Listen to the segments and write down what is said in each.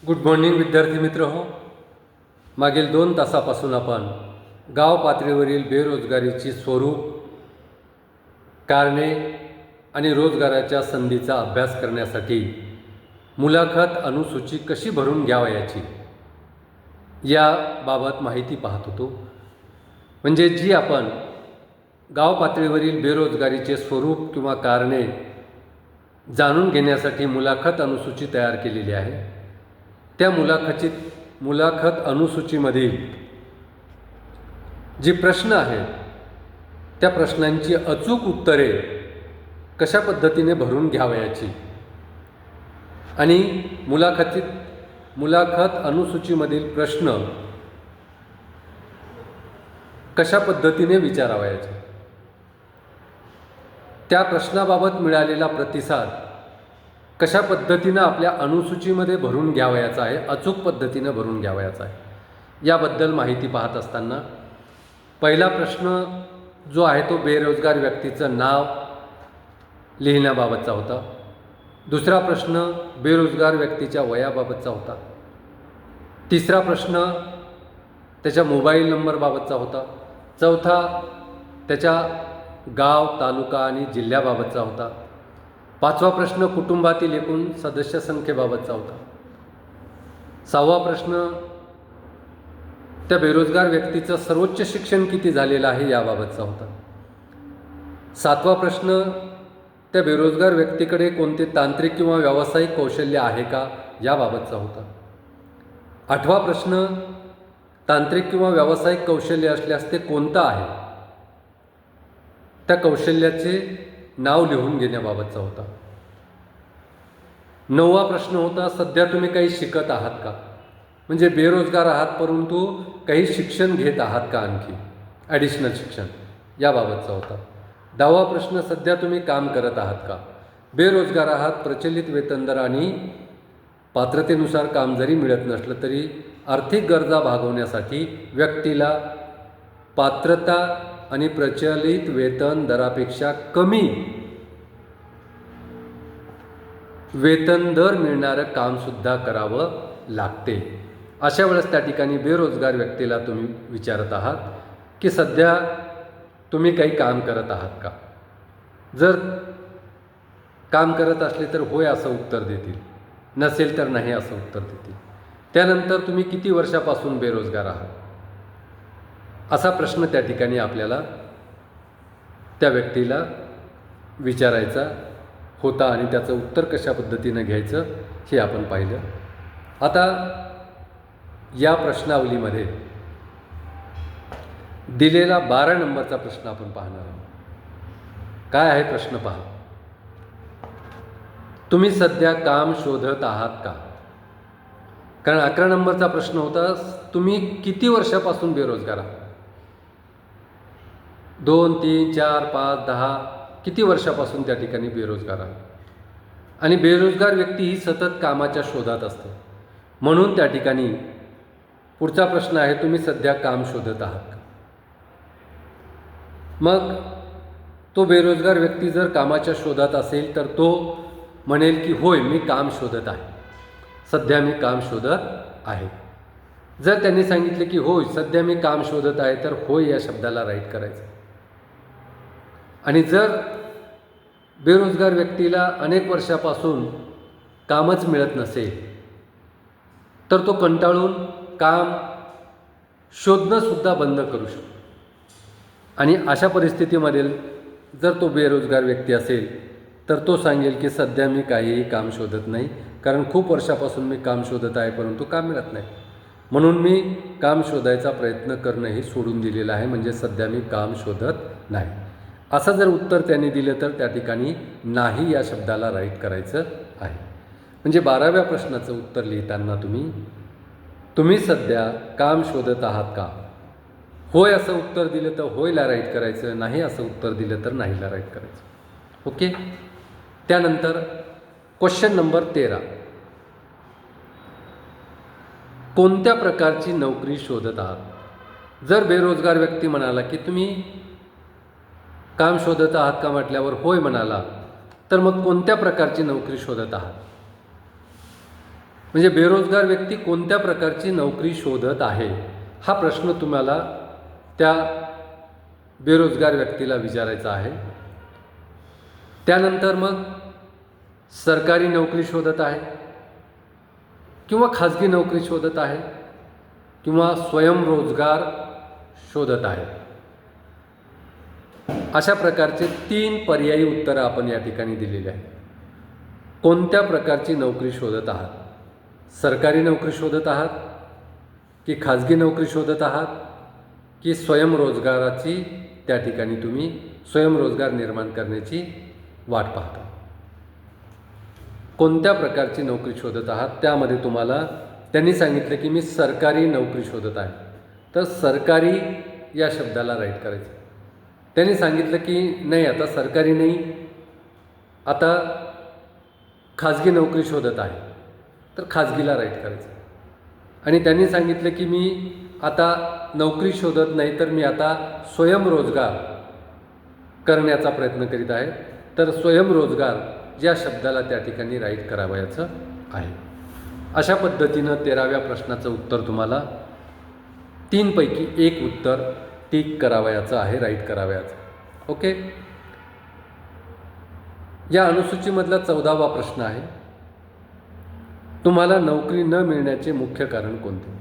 Good morning विद्यार्थी मित्र हो. मागील 2 तासापासून आपण गाव पातळीवरील बेरोजगारीची स्वरूप, कारणे आणि रोजगाराच्या संधीचा अभ्यास करण्यासाठी मुलाखत अनुसूची कशी भरून घ्यावयाची याबाबत माहिती पाहत होतो. म्हणजे जी आपण गाव पातळीवरील बेरोजगारीचे स्वरूप किंवा कारणे जाणून घेण्यासाठी मुलाखत अनुसूची तयार केलेली आहे. त्या मुलाखत अनुसूचीमधील जी प्रश्न आहेत त्या प्रश्नांची अचूक उत्तरे कशा पद्धतीने भरून घ्यावयाची आणि मुलाखत अनुसूचीमधील प्रश्न कशा पद्धतीने विचारावयाचे, त्या प्रश्नाबाबत मिळालेला प्रतिसाद कशा पद्धतीनं आपल्या अनुसूचीमध्ये भरून घ्यावयाचा आहे, अचूक पद्धतीनं भरून घ्यावयाचा आहे, याबद्दल माहिती पाहत असताना पहिला प्रश्न जो आहे तो बेरोजगार व्यक्तीचं नाव लिहिण्याबाबतचा होता. दुसरा प्रश्न बेरोजगार व्यक्तीच्या वयाबाबतचा होता. तिसरा प्रश्न त्याच्या मोबाईल नंबरबाबतचा होता. चौथा त्याच्या गाव, तालुका आणि जिल्ह्याबाबतचा होता. पाचवा प्रश्न कुटुंबातील एकूण सदस्य संख्येबाबतचा होता. सहावा प्रश्न त्या बेरोजगार व्यक्तीचं सर्वोच्च शिक्षण किती झालेलं आहे याबाबतचा होता. सातवा प्रश्न त्या बेरोजगार व्यक्तीकडे कोणते तांत्रिक किंवा व्यावसायिक कौशल्य आहे का याबाबतचा होता. आठवा प्रश्न तांत्रिक किंवा व्यावसायिक कौशल्य असल्यास ते कोणतं आहे, त्या कौशल्याचे नाव लिहून घेण्याबाबतचा होता. नववा प्रश्न होता सध्या तुम्ही काही शिकत आहात का, म्हणजे बेरोजगार आहात परंतु काही शिक्षण घेत आहात का, आणखी ॲडिशनल शिक्षण, याबाबतचा होता. 10वा प्रश्न सध्या तुम्ही काम करत आहात का, बेरोजगार आहात, प्रचलित वेतनदर आणि पात्रतेनुसार काम जरी मिळत नसलं तरी आर्थिक गरजा भागवण्यासाठी व्यक्तीला पात्रता आणि प्रचलित वेतन दरापेक्षा कमी वेतन दर मिळणारं कामसुद्धा करावं लागते. अशा वेळेस त्या ठिकाणी बेरोजगार व्यक्तीला तुम्ही विचारत आहात की सध्या तुम्ही काही काम करत आहात का. जर काम करत असले तर होय असं उत्तर देतील, नसेल तर नाही असं उत्तर देतील. त्यानंतर तुम्ही किती वर्षापासून बेरोजगार आहात, असा प्रश्न त्या ठिकाणी आपल्याला त्या व्यक्तीला विचारायचा होता आणि त्याचं उत्तर कशा पद्धतीनं घ्यायचं हे आपण पाहिलं. आता या प्रश्नावलीमध्ये दिलेला 12 नंबरचा प्रश्न आपण पाहणार आहोत. काय आहे प्रश्न पहा. तुम्ही सध्या काम शोधत आहात का. कारण 11 नंबरचा प्रश्न होता तुम्ही किती वर्षापासून बेरोजगार आहात. 2, 3, 4, 5, 10 किती वर्षापासून त्या ठिकाणी बेरोजगार आहात. आणि बेरोजगार व्यक्ती ही सतत कामाच्या शोधात असते. म्हणून त्या ठिकाणी पुढचा प्रश्न आहे तुम्ही सध्या काम शोधत आहात का. मग तो बेरोजगार व्यक्ती जर कामाच्या शोधात असेल तर तो म्हणेल की होय मी काम शोधत आहे, सध्या मी काम शोधत आहे. जर त्यांनी सांगितले की होय सध्या मी काम शोधत आहे तर होय या शब्दाला राईट करायचं. आणि जर बेरोजगार व्यक्तीला अनेक वर्षापासून कामच मिळत नसेल तर तो कंटाळून काम शोधणंसुद्धा बंद करू शकतो. आणि अशा परिस्थितीमध्ये जर तो बेरोजगार व्यक्ती असेल तर तो सांगेल की सध्या मी काहीही काम शोधत नाही, कारण खूप वर्षापासून मी काम शोधत आहे परंतु काम मिळत नाही, म्हणून मी काम शोधायचा प्रयत्न करणंही सोडून दिलेलं आहे, म्हणजे सध्या मी काम शोधत नाही. असं जर उत्तर त्यांनी दिलं तर त्या ठिकाणी नाही या शब्दाला राईट करायचं आहे. म्हणजे 12व्या प्रश्नाचं उत्तर लिहिताना तुम्ही सध्या काम शोधत आहात का, होय असं उत्तर दिलं तर होयला राईट करायचं, नाही असं उत्तर दिलं तर नाहीला राईट करायचं. ओके. त्यानंतर क्वेश्चन नंबर 13, कोणत्या प्रकारची नोकरी शोधत आहात. जर बेरोजगार व्यक्ती म्हणाला की तुम्ही काम शोधत आहात का म्हटल्यावर होय म्हणाला तर मग कोणत्या प्रकारची नोकरी शोधत आहात. म्हणजे बेरोजगार व्यक्ती कोणत्या प्रकारची नोकरी शोधत आहे, हा प्रश्न तुम्हाला त्या बेरोजगार व्यक्तीला विचारायचा आहे. त्यानंतर मग सरकारी नोकरी शोधत आहे किंवा खाजगी नोकरी शोधत आहे किंवा स्वयंरोजगार शोधत आहे. अशा प्रकारचे 3 पर्यायी उत्तरं आपण या ठिकाणी दिलेली आहेत. कोणत्या प्रकारची नोकरी शोधत आहात? सरकारी नोकरी शोधत आहात की खाजगी नोकरी शोधत आहात की स्वयंरोजगाराची त्या ठिकाणी तुम्ही स्वयंरोजगार निर्माण करण्याची वाट पाहता? कोणत्या प्रकारची नोकरी शोधत आहात? त्यामध्ये तुम्हाला त्यांनी सांगितलं की मी सरकारी नोकरी शोधत आहे, तर सरकारी या शब्दाला राईट करायचं. त्यांनी सांगितलं की नाही, आता सरकारी नाही, आता खाजगी नोकरी शोधत आहे, तर खाजगीला राईट करायचं. आणि त्यांनी सांगितलं की मी आता नोकरी शोधत नाही, तर मी आता स्वयंरोजगार करण्याचा प्रयत्न करीत आहे, तर स्वयंरोजगार या शब्दाला त्या ठिकाणी राईट करावयाचं आहे. अशा पद्धतीनं 13व्या प्रश्नाचं उत्तर तुम्हाला 3 पैकी 1 उत्तर टिक करावयाचं आहे, राईट करावयाचं. ओके. या अनुसूचीमधला 14वा प्रश्न आहे, तुम्हाला नोकरी न मिळण्याचे मुख्य कारण कोणते?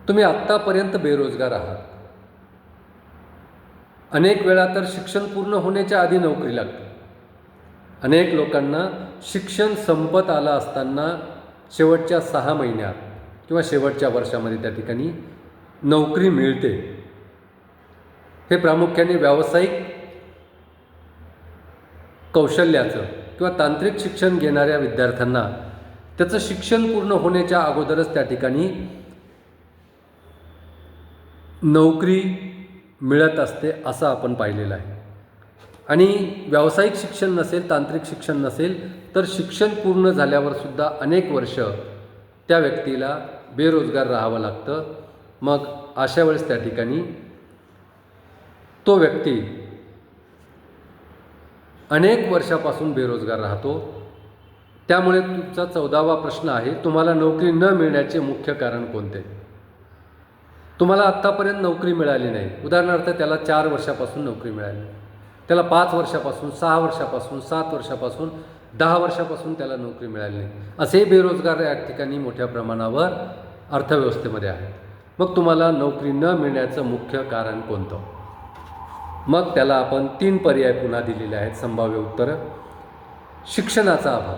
तुम्ही आत्तापर्यंत बेरोजगार आहात. अनेक वेळा तर शिक्षण पूर्ण होण्याच्या आधी नोकरी लागते. अनेक लोकांना शिक्षण संपत आलं असताना शेवटच्या 6 महिन्यात किंवा शेवटच्या वर्षामध्ये त्या ठिकाणी नोकरी मिळते. हे प्रामुख्याने व्यावसायिक कौशल्याचं किंवा तांत्रिक शिक्षण घेणाऱ्या विद्यार्थ्यांना त्याचं शिक्षण पूर्ण होण्याच्या अगोदरच त्या ठिकाणी नोकरी मिळत असते, असं आपण पाहिलेलं आहे. आणि व्यावसायिक शिक्षण नसेल, तांत्रिक शिक्षण नसेल, तर शिक्षण पूर्ण झाल्यावर सुद्धा अनेक वर्ष त्या व्यक्तीला बेरोजगार राहावं लागतं. मग अशा वेळेस त्या ठिकाणी तो व्यक्ती अनेक वर्षापासून बेरोजगार राहतो. त्यामुळे तुमचा 14वा प्रश्न आहे, तुम्हाला नोकरी न मिळण्याचे मुख्य कारण कोणते? तुम्हाला आत्तापर्यंत नोकरी मिळाली नाही. उदाहरणार्थ त्याला 4 वर्षापासून नोकरी मिळाली, त्याला 5 वर्षापासून, 6 वर्षापासून, 7 वर्षापासून, 10 वर्षापासून त्याला नोकरी मिळाली नाही. असे बेरोजगार या ठिकाणी मोठ्या प्रमाणावर अर्थव्यवस्थेमध्ये आहेत. मग तुम्हाला नोकरी न मिळण्याचं मुख्य कारण कोणतं? मग त्याला आपण 3 पर्याय पुन्हा दिलेले आहेत, संभाव्य उत्तरं. शिक्षणाचा अभाव,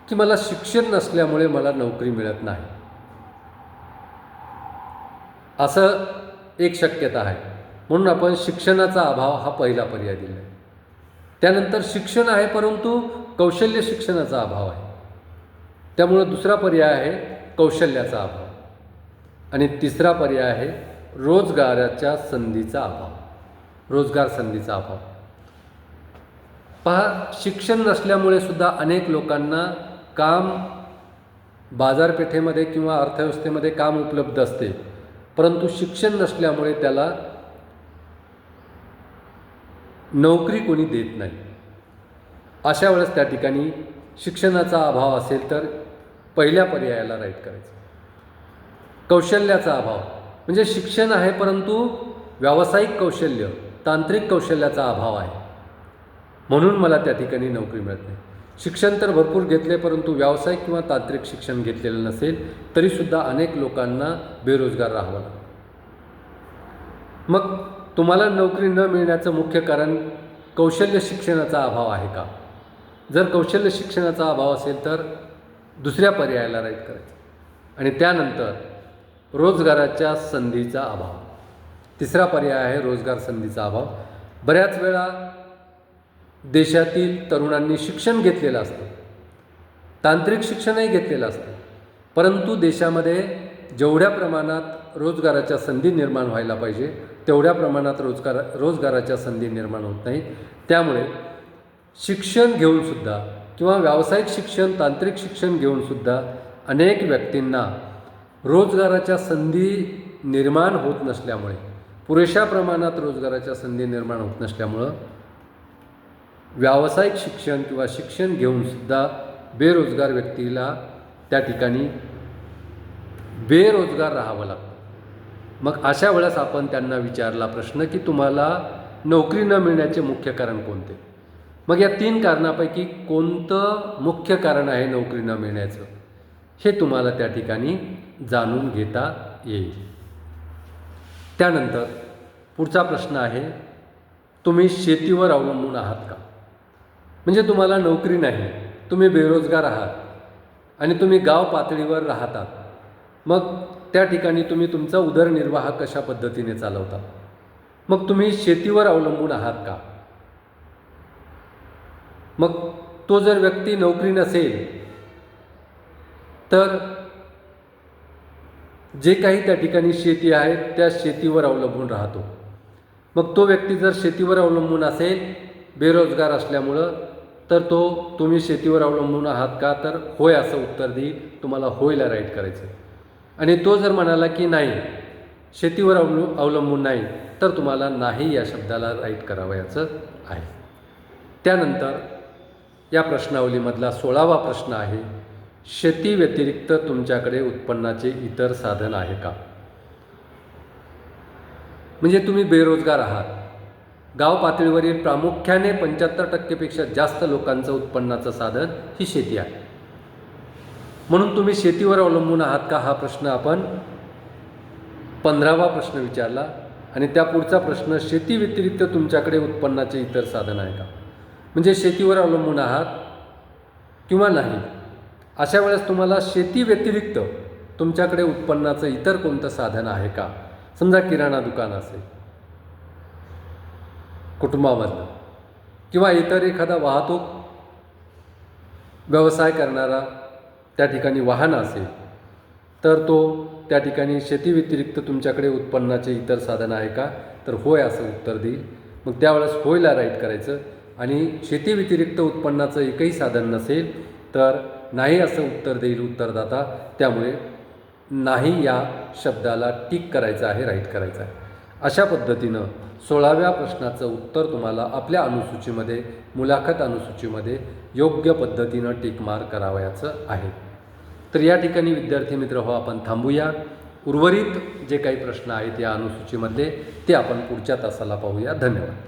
की मला शिक्षण नसल्यामुळे मला नोकरी मिळत नाही, असं एक शक्यता आहे. म्हणून आपण शिक्षणाचा अभाव हा पहिला पर्याय दिला आहे. त्यानंतर शिक्षण आहे परंतु कौशल्य शिक्षणाचा अभाव आहे, त्यामुळं दुसरा पर्याय आहे कौशल्याचा अभाव. आणि तिसरा पर्याय आहे रोजगाराच्या संधीचा अभाव, रोजगार संधीचा अभाव. पहा, शिक्षण नसल्यामुळे सुद्धा अनेक लोकांना काम बाजारपेठेमध्ये किंवा अर्थव्यवस्थेमध्ये काम उपलब्ध असते, परंतु शिक्षण नसल्यामुळे त्याला नोकरी कोणी देत नाही. अशा वेळेस त्या ठिकाणी शिक्षणाचा अभाव असेल तर पहिल्या पर्यायाला राईट करायचं. कौशल्याचा अभाव म्हणजे शिक्षण आहे परंतु व्यावसायिक कौशल्य, तांत्रिक कौशल्याचा अभाव आहे, म्हणून मला त्या ठिकाणी नोकरी मिळत नाही. शिक्षण तर भरपूर घेतले परंतु व्यावसायिक किंवा तांत्रिक शिक्षण घेतलेलं नसेल तरीसुद्धा अनेक लोकांना बेरोजगार राहावं लागतं. मग तुम्हाला नोकरी न मिळण्याचं मुख्य कारण कौशल्य शिक्षणाचा अभाव आहे का? जर कौशल्य शिक्षणाचा अभाव असेल तर दुसऱ्या पर्यायाला राईट करायचं. आणि त्यानंतर रोजगाराच्या संधीचा अभाव, तिसरा पर्याय आहे रोजगार संधीचा अभाव. बऱ्याच वेळा देशातील तरुणांनी शिक्षण घेतलेलं असतं, तांत्रिक शिक्षणही घेतलेलं असतं, परंतु देशामध्ये जेवढ्या प्रमाणात रोजगाराच्या संधी निर्माण व्हायला पाहिजे तेवढ्या प्रमाणात रोजगाराच्या संधी निर्माण होत नाहीत. त्यामुळे शिक्षण घेऊनसुद्धा किंवा व्यावसायिक शिक्षण, तांत्रिक शिक्षण घेऊनसुद्धा अनेक व्यक्तींना रोजगाराच्या संधी निर्माण होत नसल्यामुळे, पुरेशा प्रमाणात रोजगाराच्या संधी निर्माण होत नसल्यामुळं व्यावसायिक शिक्षण किंवा शिक्षण घेऊनसुद्धा बेरोजगार व्यक्तीला त्या ठिकाणी बेरोजगार राहावं लागतं. मग अशा वेळेस आपण त्यांना विचारला प्रश्न की तुम्हाला नोकरी न मिळण्याचे मुख्य कारण कोणते. मग या 3 कारणापैकी कोणतं मुख्य कारण आहे नोकरी न मिळण्याचं हे तुम्हाला त्या ठिकाणी जाणून घेता येईल. त्यानंतर पुढचा प्रश्न आहे, तुम्ही शेतीवर अवलंबून आहात का. म्हणजे तुम्हाला नोकरी नाही, तुम्ही बेरोजगार आहात आणि तुम्ही गाव पातळीवर राहतात. मग त्या ठिकाणी तुम्ही तुमचा उदरनिर्वाह कशा पद्धतीने चालवता. मग तुम्ही शेतीवर अवलंबून आहात का. मग तो जर व्यक्ती नोकरी नसेल तर जे काही त्या ठिकाणी शेती आहे त्या शेतीवर अवलंबून राहतो. मग तो व्यक्ती जर शेतीवर अवलंबून असेल बेरोजगार असल्यामुळं तर तुम्ही शेतीवर अवलंबून आहात का, तर होय असं उत्तर देईल. तुम्हाला होयला राईट करायचं. आणि तो जर म्हणाला की नाही शेतीवर अवलंबून नाही तर तुम्हाला नाही या शब्दाला राईट करावयाचं आहे. त्यानंतर या प्रश्नावलीमधला 16वा प्रश्न आहे, शेती व्यतिरिक्त तुमच्याकडे उत्पन्नाचे इतर साधन आहे का. म्हणजे तुम्ही बेरोजगार आहात. गाव पातळीवरील प्रामुख्याने 75% जास्त लोकांचं उत्पन्नाचं साधन ही शेती आहे. म्हणून तुम्ही शेतीवर अवलंबून आहात का हा प्रश्न आपण 15वा प्रश्न विचारला. आणि त्या पुढचा प्रश्न, शेती व्यतिरिक्त तुमच्याकडे उत्पन्नाचे इतर साधन आहे का. म्हणजे शेतीवर अवलंबून आहात किंवा नाही. अशा वेळेस तुम्हाला शेती व्यतिरिक्त तुमच्याकडे उत्पन्नाचं इतर कोणतं साधन आहे का. समजा किराणा दुकान असेल कुटुंबामधलं किंवा इतर एखादा वाहतूक व्यवसाय करणारा त्या ठिकाणी वाहन असेल तर त्या ठिकाणी शेती व्यतिरिक्त तुमच्याकडे उत्पन्नाचे इतर साधन आहे का, तर होय असं उत्तर देईल. मग त्यावेळेस होयला राईट करायचं. आणि शेती व्यतिरिक्त उत्पन्नाचं एकही साधन नसेल तर नाही असं उत्तर देईल उत्तरदाता. त्यामुळे नाही या शब्दाला टिक करायचं आहे, राईट करायचं आहे. अशा पद्धतीनं 16व्या प्रश्नाचं उत्तर तुम्हाला आपल्या अनुसूचीमध्ये, मुलाखत अनुसूचीमध्ये योग्य पद्धतीनं टिक मार्क करावयाचं आहे. तर या ठिकाणी विद्यार्थी मित्र हो आपण थांबूया. उर्वरित जे काही प्रश्न आहेत या अनुसूचीमधले ते आपण पुढच्या तासाला पाहूया. धन्यवाद.